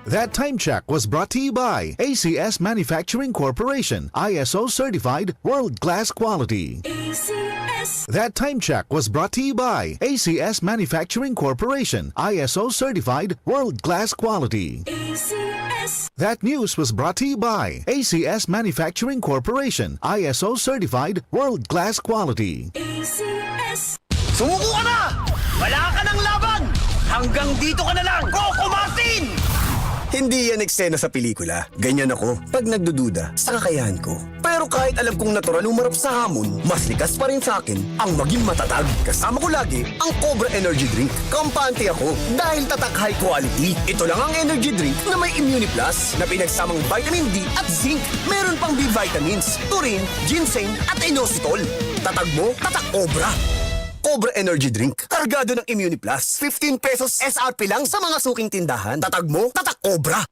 That time check was brought to you by ACS Manufacturing Corporation, ISO certified world-class quality. ACS. That time check was brought to you by ACS Manufacturing Corporation, ISO certified world-class quality. ACS. That news was brought to you by ACS Manufacturing Corporation, ISO certified world-class quality. ACS. Sumuko ka na! Wala ka ng laban! Hanggang dito ka na lang, Coco Martin! Hindi yan eksena sa pelikula. Ganyan ako pag nagdududa sa kakayahan ko. Pero kahit alam kong natural umarap sa hamon, mas likas pa rin sa akin ang maging matatag. Kasama ko lagi ang Cobra Energy Drink. Kampante ako dahil tatak high quality. Ito lang ang energy drink na may Immuniplus na pinagsamang vitamin D at zinc. Meron pang B vitamins, taurine, ginseng at inositol. Tatag mo, tatak Cobra. Cobra Energy Drink. Kargado ng Immuniplus. 15 pesos SRP lang sa mga suking tindahan. Tatag mo, tatak Cobra.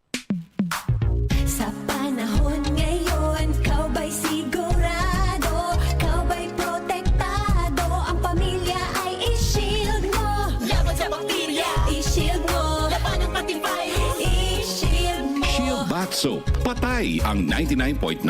Sa panahon ngayon, kau ba'y sigurado? Kau ba'y protektado? Ang pamilya ay i-shield mo. Laban sa bakterya, i-shield mo. Laban ng pating virus, i-shield mo. Shield Bath Soap. Patay ang 99.9%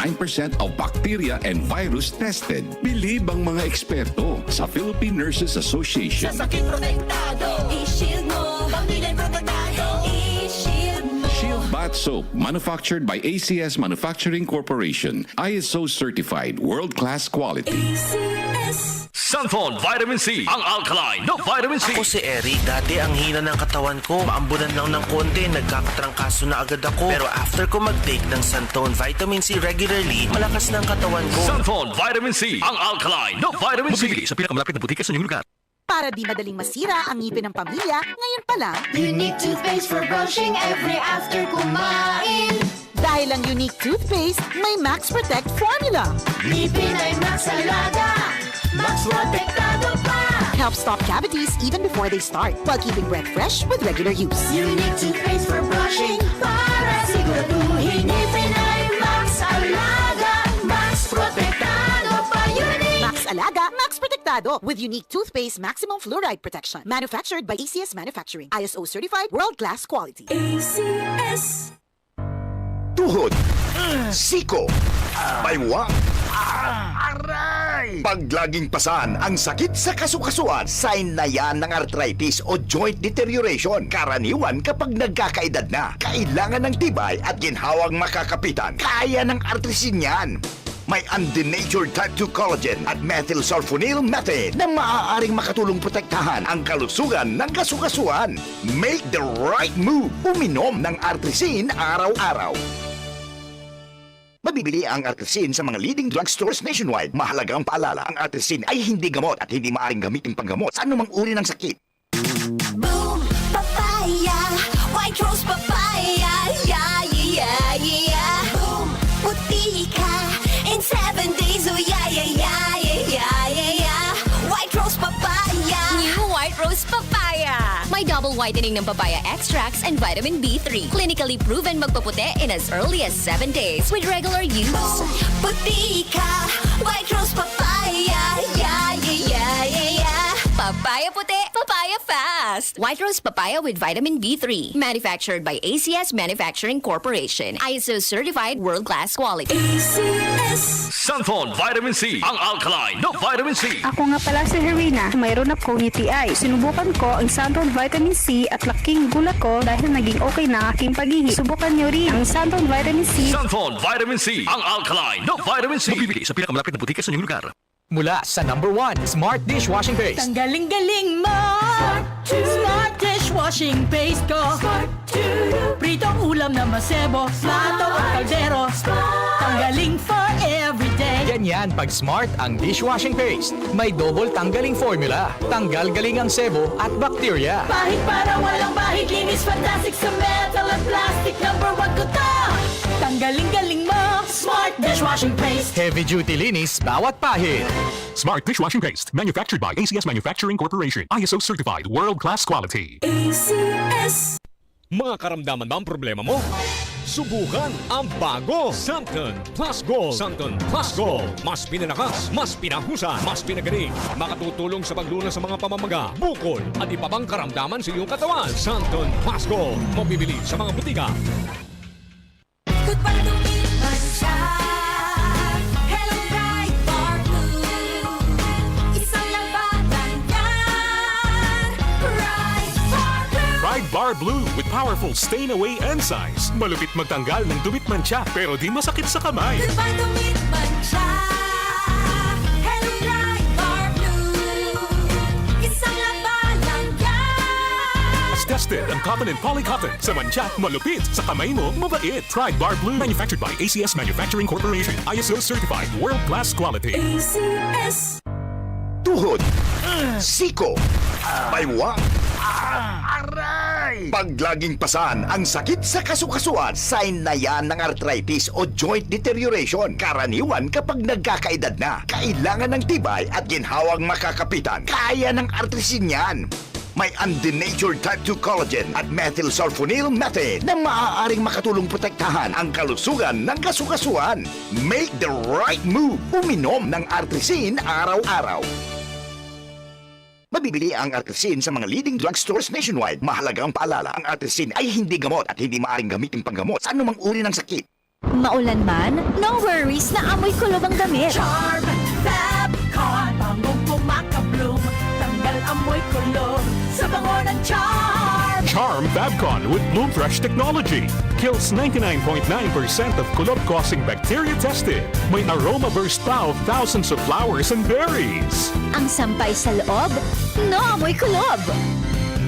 of bacteria and virus tested. Bilib ang mga eksperto sa Philippine Nurses Association. Sa sakit protektado, i-shield mo. Pamilya protektado, i-shield mo. Shield Bath Soap, manufactured by ACS Manufacturing Corporation. ISO certified, world-class quality. ACS. Santon Vitamin C, ang alkaline no vitamin C. Ako si Eric. Dati ang hina ng katawan ko. Maambunan lang ng konti, nagkakatrangkaso na agad ako. Pero after ko mag-take ng Santon Vitamin C regularly, malakas na ang katawan ko. Santon Vitamin C, ang alkaline no vitamin C. Mabili sa pinakamalapit na butika sa inyong lugar. Para di madaling masira ang ngipin ng pamilya, ngayon pa lang, Unique toothpaste for brushing every after kumain. dahil ang unique toothpaste, may Max Protect formula. Ngipin ay Max Alaga, Max Protektado pa. Helps stop cavities even before they start, while keeping breath fresh with regular use. Unique toothpaste for brushing para siguraduhin ngipin ay Max Alaga, Max Protektado pa. Unique. Max Alaga, Max Protectado with unique toothpaste maximum fluoride protection. Manufactured by ACS Manufacturing. ISO certified world-class quality. ACS. Tuhod, siko, baywang, aray! Pag laging pasan ang sakit sa kasukasuan, sign na yan ng arthritis o joint deterioration. Karaniwan kapag nagkakaedad na, kailangan ng tibay at ginhawang makakapitan. Kaya ng artrisin yan. May undenatured type 2 collagen at methylsulfonyl methane na maaaring makatulong protektahan ang kalusugan ng kasukasuan. Make the right move. Uminom ng artrisin araw-araw. Mabibili ang artrisin sa mga leading drugstores nationwide. Mahalagang paalala, ang artrisin ay hindi gamot at hindi maaaring gamitin panggamot sa anumang uri ng sakit. Boom, papaya, white rose papaya, yeah, yeah, yeah. Boom, puti ka in 7 days, oh yeah, yeah, yeah, yeah, yeah, yeah. White rose papaya. New White Rose Papaya. May double whitening ng papaya extracts and vitamin B3. Clinically proven magpaputi in as early as 7 days with regular use. Boom, puti ka, white rose papaya, yeah, yeah, yeah, yeah, yeah. Papaya puti, papaya fast. White Rose Papaya with vitamin B3. Manufactured by ACS Manufacturing Corporation. ISO certified world-class quality. ACS. Santon Vitamin C, ang alkaline no vitamin C. Ako nga pala si Herina, mayroon akong UTI. Sinubukan ko ang Santon Vitamin C at laking gulat ko dahil naging okay na aking pag-ihi. Subukan niyo rin ang Santon Vitamin C. Santon Vitamin C, ang alkaline no vitamin C. Mabibili sa pinakamalapit na butika sa inyong lugar. Mula sa #1 Smart Dishwashing Paste. Ang galing-galing mo! Smart dishwashing paste ko! Pritong ulam na masebo, plato o kaldero. Tanggaling for everyday. Ganyan pag Smart ang dishwashing paste. May double tanggaling formula. Tanggal galing ang sebo at bakterya. Pahit para walang bahid, linis fantastic sa metal at plastic. #1 ko to! Tanggaling-galing mo! Smart dishwashing paste. Heavy duty linis bawat pahid. Smart Dishwashing Paste, manufactured by ACS Manufacturing Corporation. ISO certified, world-class quality. ACS. Mga karamdaman ba ang problema mo? Subukan ang bago Santon Plus Gold. Santon Plus Gold. Mas pinalakas, mas pinahusan, mas pinagaling. Makatutulong sa paglunas sa mga pamamaga, bukol at iba pang karamdaman sa iyong katawan. Santon Plus Gold. Mabibili sa mga butika. Goodbye to me, Mancha. Hello, Bright Bar Blue. Isang labanan yan. Bright Bar Blue. Pride Bar Blue with powerful stain-away enzymes. Malupit magtanggal ng dumit mancha pero di masakit sa kamay. Goodbye to me, Mancha. Hello, Bright Bar Blue. Isang labanan yan. As tested ang cotton and polycotton. Sa mancha, malupit. Sa kamay mo, mabait. Pride Bar Blue. Manufactured by ACS Manufacturing Corporation. ISO certified. World-class quality. ACS. Tuhod, siko, baywang, aray! Pag laging pasan ang sakit sa kasukasuan, sign na yan ng arthritis o joint deterioration. Karaniwan kapag nagkakaedad na, kailangan ng tibay at ginhawang makakapitan. Kaya ng artrisin yan. May undenatured type 2 collagen at methylsulfonyl methane na maaaring makatulong protektahan ang kalusugan ng kasukasuan. Make the right move. Uminom ng artrisin araw-araw. Mabibili ang artrisin sa mga leading drugstores nationwide. Mahalagang paalala, ang artrisin ay hindi gamot at hindi maaaring gamitin panggamot sa anumang uri ng sakit. Maulan man, no worries na amoy kulob ang damit. Charm Fabcon, bangong kumaka-bloom. Tanggal amoy kulob sa bango ng Charm. Charm Fabcon with Bloom Fresh technology. Kills 99.9% of kulob-causing bacteria tested. May aroma burst pa of thousands of flowers and berries. Ang sampay sa loob, no amoy kulob.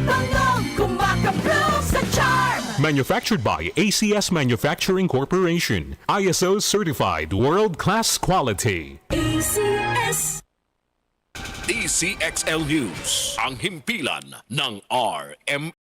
Bangong kumaka-bloom sa Charm. Manufactured by ACS Manufacturing Corporation. ISO certified world-class quality. ACS. DCXL News, ang himpilan ng RMN.